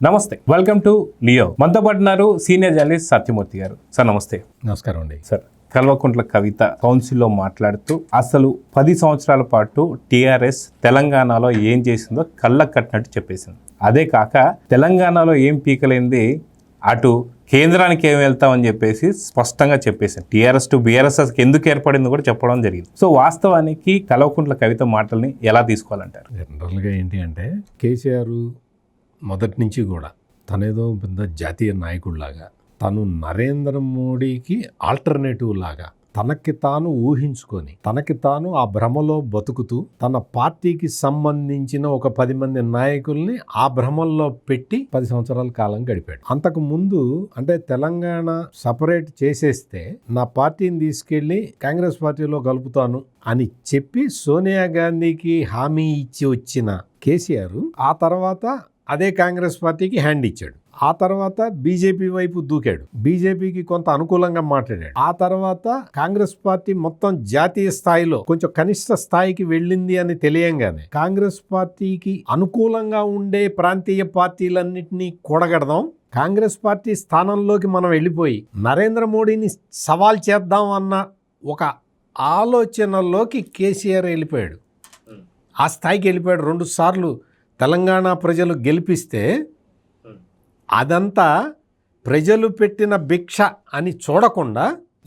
నమస్తే, welcome to Leo. మనతో పాటు ఉన్నారు సీనియర్ జర్నలిస్ట్ సత్యమూర్తి గారు. సార్ నమస్తే. నమస్కారం అండి. సార్, కల్వకుంట్ల కవిత కౌన్సిల్లో మాట్లాడుతూ అసలు 10 సంవత్సరాల పాటు టీఆర్ఎస్ తెలంగాణలో ఏం చేసిందో కళ్ళకు కట్టినట్టు చెప్పేసింది. అదే కాక తెలంగాణలో ఏం పీకలేంది అటు కేంద్రానికి ఏం వెళ్తామని చెప్పేసి స్పష్టంగా చెప్పేసింది. టీఆర్ఎస్ టు బీఆర్ఎస్ ఎందుకు ఏర్పడింది కూడా చెప్పడం జరిగింది. సో వాస్తవానికి కల్వకుంట్ల కవిత మాటల్ని ఎలా తీసుకోవాలంటారు? జనరల్గా ఏంటి అంటే కేసీఆర్ మొదటి నుంచి కూడా తనేదో పెద్ద జాతీయ నాయకుడిలాగా, తను నరేంద్ర మోడీకి ఆల్టర్నేటివ్ లాగా తనకి తాను ఊహించుకొని, తనకి తాను ఆ భ్రమలో బతుకుతూ, తన పార్టీకి సంబంధించిన ఒక 10 మంది నాయకుల్ని ఆ భ్రమల్లో పెట్టి 10 సంవత్సరాల కాలం గడిపాడు. అంతకు ముందు అంటే తెలంగాణ సపరేట్ చేసేస్తే నా పార్టీని తీసుకెళ్లి కాంగ్రెస్ పార్టీలో కలుపుతాను అని చెప్పి సోనియా గాంధీకి హామీ ఇచ్చి వచ్చిన కేసీఆర్ ఆ తర్వాత అదే కాంగ్రెస్ పార్టీకి హ్యాండ్ ఇచ్చాడు. ఆ తర్వాత బీజేపీ వైపు దూకాడు, బీజేపీకి కొంత అనుకూలంగా మాట్లాడాడు. ఆ తర్వాత కాంగ్రెస్ పార్టీ మొత్తం జాతీయ స్థాయిలో కొంచెం కనిష్ట స్థాయికి వెళ్ళింది అని తెలియంగానే కాంగ్రెస్ పార్టీకి అనుకూలంగా ఉండే ప్రాంతీయ పార్టీలన్నింటినీ కూడగడదాం, కాంగ్రెస్ పార్టీ స్థానంలోకి మనం వెళ్ళిపోయి నరేంద్ర మోడీని సవాల్ చేద్దాం అన్న ఒక ఆలోచనలోకి కేసీఆర్ వెళ్ళిపోయాడు. ఆ స్థాయికి వెళ్ళిపోయాడు. 2 సార్లు తెలంగాణ ప్రజలు గెలిపిస్తే అదంతా ప్రజలు పెట్టిన భిక్ష అని చూడకుండా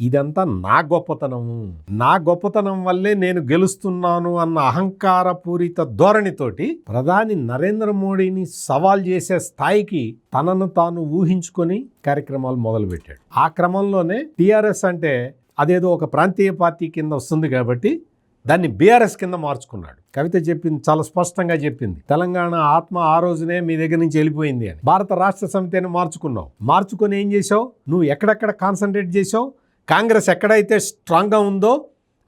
ఇదంతా నా గొప్పతనము, నా గొప్పతనం వల్లే నేను గెలుస్తున్నాను అన్న అహంకారపూరిత ధోరణితోటి ప్రధాని నరేంద్ర మోడీని సవాల్ చేసే స్థాయికి తనను తాను ఊహించుకొని కార్యక్రమాలు మొదలుపెట్టాడు. ఆ క్రమంలోనే టీఆర్ఎస్ అంటే అదేదో ఒక ప్రాంతీయ పార్టీ కింద వస్తుంది కాబట్టి దాన్ని బీఆర్ఎస్ కింద మార్చుకున్నాడు. కవిత చెప్పింది, చాలా స్పష్టంగా చెప్పింది, తెలంగాణ ఆత్మ ఆ రోజునే మీ దగ్గర నుంచి వెళ్ళిపోయింది అని. భారత రాష్ట్ర సమితిని మార్చుకున్నావు, మార్చుకొని ఏం చేసావు, నువ్వు ఎక్కడెక్కడ కాన్సన్ట్రేట్ చేసావు, కాంగ్రెస్ ఎక్కడైతే స్ట్రాంగ్గా ఉందో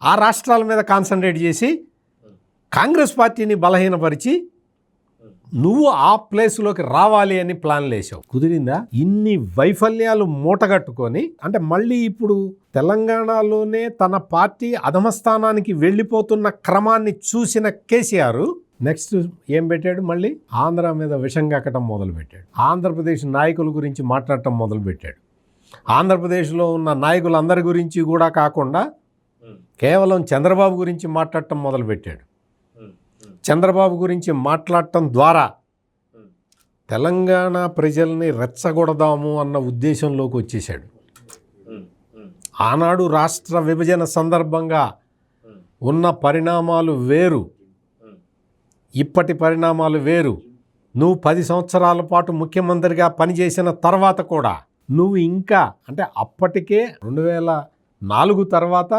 ఆ రాష్ట్రాల మీద కాన్సన్ట్రేట్ చేసి కాంగ్రెస్ పార్టీని బలహీనపరిచి నువ్వు ఆ ప్లేస్లోకి రావాలి అని ప్లాన్లు వేసావు. కుదిరిందా? ఇన్ని వైఫల్యాలు మూటగట్టుకొని అంటే మళ్ళీ ఇప్పుడు తెలంగాణలోనే తన పార్టీ అధమస్థానానికి వెళ్ళిపోతున్న క్రమాన్ని చూసిన కేసీఆర్ నెక్స్ట్ ఏం పెట్టాడు, మళ్ళీ ఆంధ్ర మీద విషం కక్కటం మొదలుపెట్టాడు. ఆంధ్రప్రదేశ్ నాయకుల గురించి మాట్లాడటం మొదలుపెట్టాడు. ఆంధ్రప్రదేశ్లో ఉన్న నాయకులందరి గురించి కూడా కాకుండా కేవలం చంద్రబాబు గురించి మాట్లాడటం మొదలుపెట్టాడు. చంద్రబాబు గురించి మాట్లాడటం ద్వారా తెలంగాణ ప్రజల్ని రెచ్చగొడదాము అన్న ఉద్దేశంలోకి వచ్చేసాడు. ఆనాడు రాష్ట్ర విభజన సందర్భంగా ఉన్న పరిణామాలు వేరు, ఇప్పటి పరిణామాలు వేరు. నువ్వు 10 సంవత్సరాల పాటు ముఖ్యమంత్రిగా పనిచేసిన తర్వాత కూడా నువ్వు ఇంకా అంటే అప్పటికే 2004 తర్వాత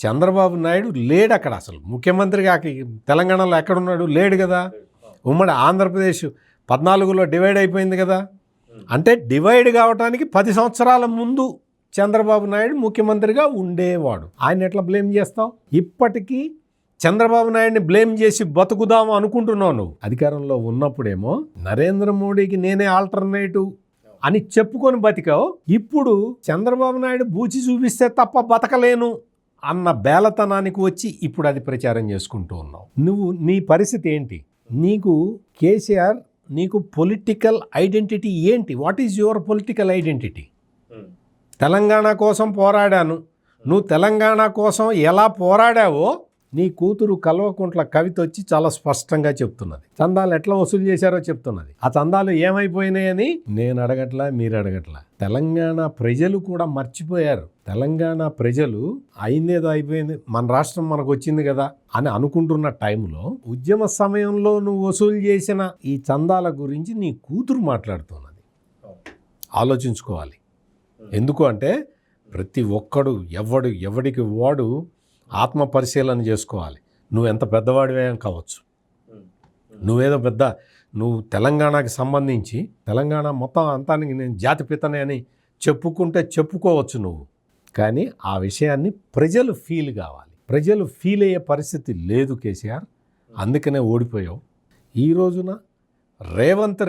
చంద్రబాబు నాయుడు లేడు అక్కడ, అసలు ముఖ్యమంత్రిగా తెలంగాణలో ఎక్కడున్నాడు, లేడు కదా. ఉమ్మడి ఆంధ్రప్రదేశ్ 14లో డివైడ్ అయిపోయింది కదా. అంటే డివైడ్ కావడానికి 10 సంవత్సరాల ముందు చంద్రబాబు నాయుడు ముఖ్యమంత్రిగా ఉండేవాడు. ఆయన ఎట్లా బ్లేమ్ చేస్తావు? ఇప్పటికీ చంద్రబాబు నాయుడిని బ్లేమ్ చేసి బతుకుదాము అనుకుంటున్నావు. నువ్వు అధికారంలో ఉన్నప్పుడేమో నరేంద్ర మోడీకి నేనే ఆల్టర్నేటివ్ అని చెప్పుకొని బతికావు. ఇప్పుడు చంద్రబాబు నాయుడు బూచి చూపిస్తే తప్ప బతకలేను అన్న బేలతనానికి వచ్చి ఇప్పుడు అది ప్రచారం చేసుకుంటూ ఉన్నావు. నీ పరిస్థితి ఏంటి? నీకు కేసీఆర్, నీకు పొలిటికల్ ఐడెంటిటీ ఏంటి? What is your political identity? Telangana కోసం పోరాడాను. నువ్వు తెలంగాణ కోసం ఎలా పోరాడావో నీ కూతురు కల్వకుంట్ల కవిత వచ్చి చాలా స్పష్టంగా చెప్తున్నది. చందాలు ఎట్లా వసూలు చేశారో చెప్తున్నది. ఆ చందాలు ఏమైపోయినాయని నేను అడగట్లా, మీరు అడగట్లా, తెలంగాణ ప్రజలు కూడా మర్చిపోయారు. తెలంగాణ ప్రజలు అయిందేదో అయిపోయింది, మన రాష్ట్రం మనకు వచ్చింది కదా అని అనుకుంటున్న టైంలో ఉద్యమ సమయంలో నువ్వు వసూలు చేసిన ఈ చందాల గురించి నీ కూతురు మాట్లాడుతున్నది. ఆలోచించుకోవాలి. ఎందుకు అంటే ప్రతి ఒక్కడు ఎవడికి వాడు ఆత్మ పరిశీలన చేసుకోవాలి. నువ్వు ఎంత పెద్దవాడివే కావచ్చు, నువ్వు తెలంగాణకి సంబంధించి తెలంగాణ మొత్తం అంతానికి నేను జాతిపితనే అని చెప్పుకోవచ్చు నువ్వు, కానీ ఆ విషయాన్ని ప్రజలు ఫీల్ కావాలి. ప్రజలు ఫీల్ అయ్యే పరిస్థితి లేదు కేసీఆర్, అందుకనే ఓడిపోయావు. ఈ రోజున రేవంత్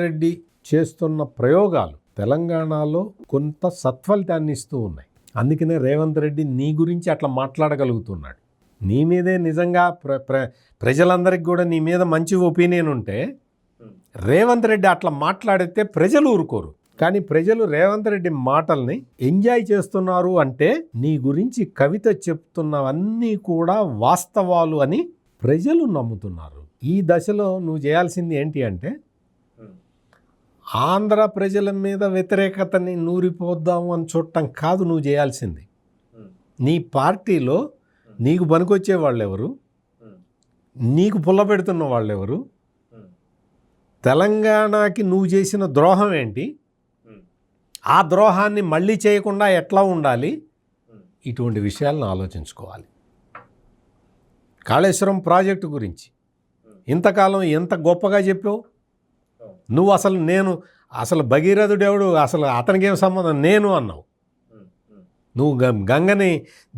రెడ్డి చేస్తున్న ప్రయోగాలు తెలంగాణలో కొంత సత్ఫలితాన్ని ఇస్తూ ఉన్నాయి. అందుకనే రేవంత్ రెడ్డి నీ గురించి అట్లా మాట్లాడగలుగుతున్నాడు. నీ మీదే నిజంగా ప్రజలందరికీ కూడా నీ మీద మంచి ఒపీనియన్ ఉంటే రేవంత్ రెడ్డి అట్లా మాట్లాడితే ప్రజలు ఊరుకోరు. కానీ ప్రజలు రేవంత్ రెడ్డి మాటల్ని ఎంజాయ్ చేస్తున్నారు అంటే నీ గురించి కవిత చెప్తున్నవన్నీ కూడా వాస్తవాలు అని ప్రజలు నమ్ముతున్నారు. ఈ దశలో నువ్వు చేయాల్సింది ఏంటి అంటే ఆంధ్ర ప్రజల మీద వ్యతిరేకతని నూరిపోద్దాము అని చూడటం కాదు నువ్వు చేయాల్సింది. నీ పార్టీలో నీకు పనికొచ్చే వాళ్ళెవరు, నీకు పుల్ల పెడుతున్న వాళ్ళెవరు, తెలంగాణకి నువ్వు చేసిన ద్రోహం ఏంటి, ఆ ద్రోహాన్ని మళ్ళీ చేయకుండా ఎట్లా ఉండాలి, ఇటువంటి విషయాలను ఆలోచించుకోవాలి. కాళేశ్వరం ప్రాజెక్టు గురించి ఇంతకాలం ఎంత గొప్పగా చెప్పావు నువ్వు. అసలు భగీరథుడు ఎవడు, అసలు అతనికి ఏం సంబంధం, నేను అన్నావు. నువ్వు గంగని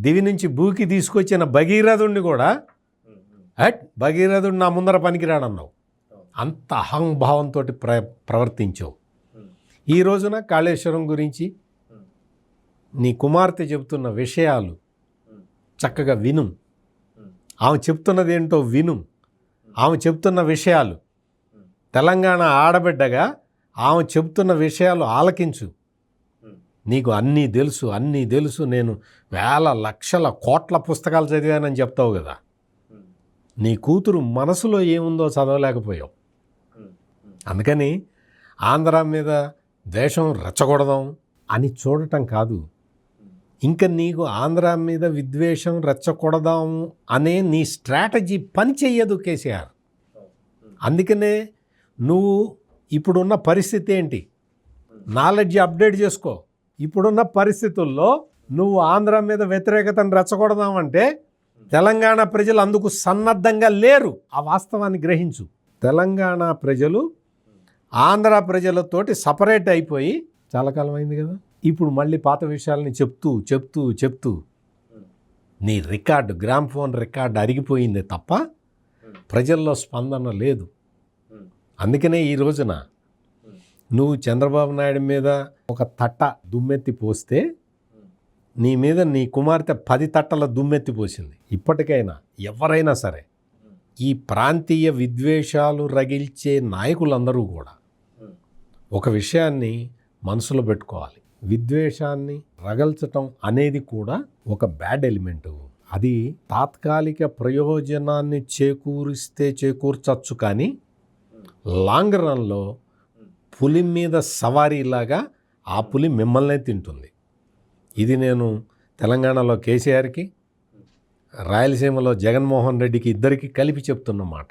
దివి నుంచి భూకి తీసుకొచ్చిన భగీరథుడిని కూడా భగీరథుడు నా ముందర పనికిరాడన్నావు. అంత అహంభావంతో ప్రవర్తించావు. ఈ రోజున కాళేశ్వరం గురించి నీ కుమార్తె చెబుతున్న విషయాలు చక్కగా విను. ఆమె చెప్తున్నది ఏంటో విను. ఆమె చెప్తున్న విషయాలు తెలంగాణ ఆడబిడ్డగా ఆమె చెప్తున్న విషయాలు ఆలకించు. నీకు అన్నీ తెలుసు, నేను వేల లక్షల కోట్ల పుస్తకాలు చదివానని చెప్తావు కదా. నీ కూతురు మనసులో ఏముందో చదవలేకపోయావు. అందుకని ఆంధ్ర మీద ద్వేషం రెచ్చగొడదాం అని చూడటం కాదు, ఇంకా నీకు ఆంధ్ర మీద విద్వేషం రెచ్చగొడదాం అనే నీ స్ట్రాటజీ పని చెయ్యదు కేసీఆర్. అందుకనే నువ్వు ఇప్పుడున్న పరిస్థితి ఏంటి, నాలెడ్జ్ అప్డేట్ చేసుకో. ఇప్పుడున్న పరిస్థితుల్లో నువ్వు ఆంధ్ర మీద వ్యతిరేకతను రెచ్చగొడదామంటే తెలంగాణ ప్రజలు అందుకు సన్నద్ధంగా లేరు. ఆ వాస్తవాన్ని గ్రహించు. తెలంగాణ ప్రజలు ఆంధ్ర ప్రజలతోటి సపరేట్ అయిపోయి చాలా కాలం అయింది కదా. ఇప్పుడు మళ్ళీ పాత విషయాలని చెప్తూ నీ రికార్డు, గ్రామ్ఫోన్ రికార్డు అరిగిపోయింది తప్ప ప్రజల్లో స్పందన లేదు. అందుకనే ఈ రోజున నువ్వు చంద్రబాబు నాయుడు మీద ఒక తట్ట దుమ్మెత్తి పోస్తే నీ మీద నీ కుమార్తె 10 తట్టల దుమ్మెత్తి పోసింది. ఇప్పటికైనా ఎవరైనా సరే ఈ ప్రాంతీయ విద్వేషాలు రగిల్చే నాయకులందరూ కూడా ఒక విషయాన్ని మనసులో పెట్టుకోవాలి. విద్వేషాన్ని రగల్చటం అనేది కూడా ఒక బ్యాడ్ ఎలిమెంట్. అది తాత్కాలిక ప్రయోజనాన్ని చేకూర్చచ్చు, కానీ లాంగ్ రన్లో పులి మీద సవారీలాగా ఆ పులి మిమ్మల్నే తింటుంది. ఇది నేను తెలంగాణలో కేసీఆర్కి, రాయలసీమలో జగన్మోహన్ రెడ్డికి ఇద్దరికి కలిపి చెప్తున్నమాట.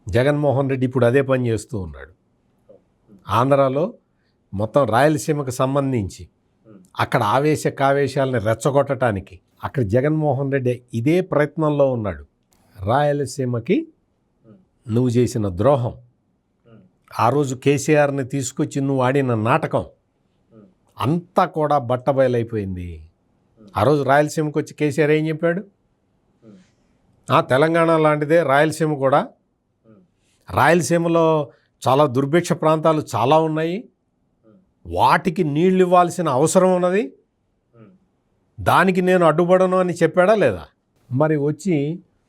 జగన్మోహన్ రెడ్డి ఇప్పుడు అదే పని చేస్తూ ఉన్నాడు. ఆంధ్రాలో మొత్తం రాయలసీమకు సంబంధించి అక్కడ కావేశాలని రెచ్చగొట్టడానికి అక్కడ జగన్మోహన్ రెడ్డి ఇదే ప్రయత్నంలో ఉన్నాడు. రాయలసీమకి నువ్వు చేసిన ద్రోహం, ఆ రోజు కేసీఆర్ని తీసుకొచ్చి నువ్వు ఆడిన నాటకం అంతా కూడా బట్టబయలైపోయింది. ఆ రోజు రాయలసీమకు వచ్చి కేసీఆర్ ఏం చెప్పాడు, తెలంగాణ లాంటిదే రాయలసీమ కూడా, రాయలసీమలో చాలా దుర్భిక్ష ప్రాంతాలు చాలా ఉన్నాయి, వాటికి నీళ్ళు ఇవ్వాల్సిన అవసరం ఉన్నది, దానికి నేను అడ్డుపడను అని చెప్పాడా లేదా? మరి వచ్చి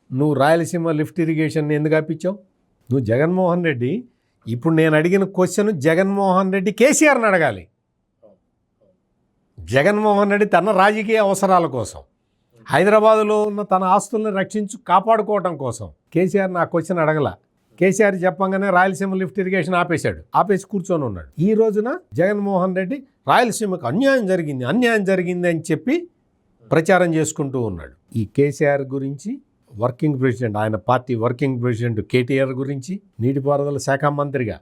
నువ్వు రాయలసీమ లిఫ్ట్ ఇరిగేషన్ ఎందుకు ఆపించావు? నువ్వు జగన్మోహన్ రెడ్డి, ఇప్పుడు నేను అడిగిన క్వశ్చన్ జగన్మోహన్ రెడ్డి కేసీఆర్ని అడగాలి. జగన్మోహన్ రెడ్డి తన రాజకీయ అవసరాల కోసం, హైదరాబాదులో ఉన్న తన ఆస్తుల్ని కాపాడుకోవడం కోసం కేసీఆర్ నా క్వశ్చన్ అడగల. కేసీఆర్ చెప్పంగానే రాయలసీమ లిఫ్ట్ ఇరిగేషన్ ఆపేసి కూర్చొని ఉన్నాడు. ఈ రోజున జగన్మోహన్ రెడ్డి రాయలసీమకు అన్యాయం జరిగింది అని చెప్పి ప్రచారం చేసుకుంటూ ఉన్నాడు. ఈ కేసీఆర్ గురించి వర్కింగ్ ప్రెసిడెంట్, ఆయన పార్టీ వర్కింగ్ ప్రెసిడెంట్ కేటీఆర్ గురించి, నీటిపారుదల శాఖ మంత్రిగా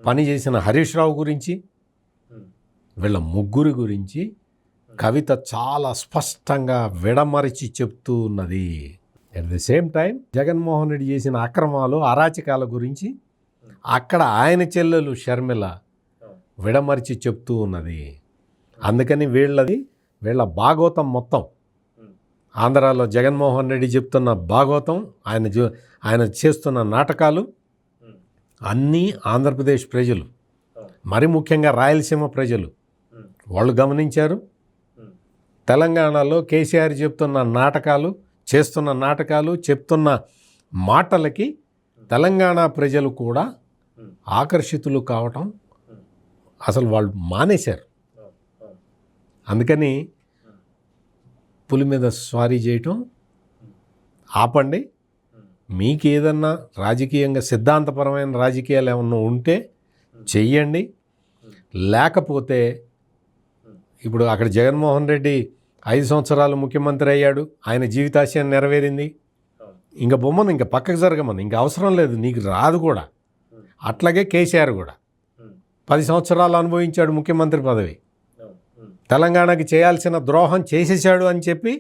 పనిచేసిన హరీష్ రావు గురించి, వీళ్ళ ముగ్గురి గురించి కవిత చాలా స్పష్టంగా విడమరిచి చెప్తూ ఉన్నది. At the same time Jaganmohan Reddy చేసిన అక్రమాలు, అరాచకాల గురించి అక్కడ ఆయన చెల్లెలు షర్మిల విడమరిచి చెప్తూ ఉన్నది. అందుకని వీళ్ళ భాగవతం మొత్తం ఆంధ్రాలో జగన్మోహన్ రెడ్డి చెప్తున్న భాగవతం, ఆయన చేస్తున్న నాటకాలు అన్నీ ఆంధ్రప్రదేశ్ ప్రజలు, మరి ముఖ్యంగా రాయలసీమ ప్రజలు వాళ్ళు గమనించారు. తెలంగాణలో కేసీఆర్ చెప్తున్న నాటకాలు, చేస్తున్న నాటకాలు, చెప్తున్న మాటలకి తెలంగాణ ప్రజలు కూడా ఆకర్షితులు కావటం అసలు వాళ్ళు మానేశారు. అందుకని పులి మీద స్వారీ చేయటం ఆపండి. మీకు ఏదన్నా రాజకీయంగా సిద్ధాంతపరమైన రాజకీయాలు ఏమన్నా ఉంటే చెయ్యండి. లేకపోతే ఇప్పుడు అక్కడ జగన్మోహన్ రెడ్డి 5 సంవత్సరాలు ముఖ్యమంత్రి అయ్యాడు, ఆయన జీవితాశయం నెరవేరింది. ఇంకా బొమ్మను ఇంకా పక్కకు జరగమని, ఇంకా అవసరం లేదు, నీకు రాదు కూడా. అట్లాగే కేసీఆర్ కూడా 10 సంవత్సరాలు అనుభవించాడు ముఖ్యమంత్రి పదవి. తెలంగాణకి చేయాల్సిన ద్రోహం చేసేసాడు అని చెప్పి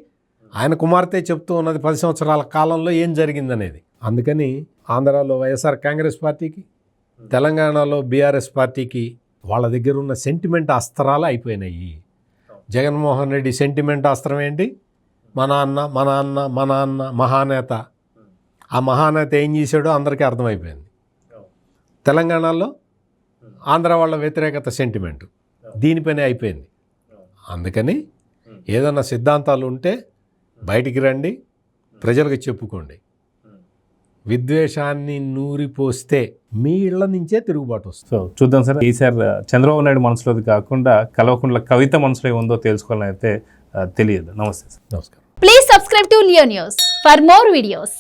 ఆయన కుమార్తె చెప్తూ ఉన్నది 10 సంవత్సరాల కాలంలో ఏం జరిగిందనేది. అందుకని ఆంధ్రాలో వైఎస్ఆర్ కాంగ్రెస్ పార్టీకి, తెలంగాణలో బీఆర్ఎస్ పార్టీకి వాళ్ళ దగ్గర ఉన్న సెంటిమెంట్ అస్త్రాలు అయిపోయినాయి. జగన్మోహన్ రెడ్డి సెంటిమెంట్ అస్త్రం ఏంటి? మా నాన్న మా నాన్న మా నాన్న మహానేత. ఆ మహానేత ఏం చేశాడో అందరికీ అర్థమైపోయింది. తెలంగాణలో ఆంధ్ర వాళ్ళ వ్యతిరేకత సెంటిమెంటు దీనిపైనే అయిపోయింది. అందుకని ఏదన్నా సిద్ధాంతాలు ఉంటే బయటికి రండి, ప్రజలకు చెప్పుకోండి. విద్వేషాన్ని నూరిపోస్తే మీ ఇళ్ల నుంచే తిరుగుబాటు వస్తుంది. సో చూద్దాం సార్. ఈసారి చంద్రబాబు నాయుడు మనసులోది కాకుండా కల్వకుంట్ల కవిత మనసులో ఏముందో తెలుసుకోవాలని అయితే తెలియదు. నమస్తే సార్. నమస్కారం. Please subscribe to Leo News for more videos.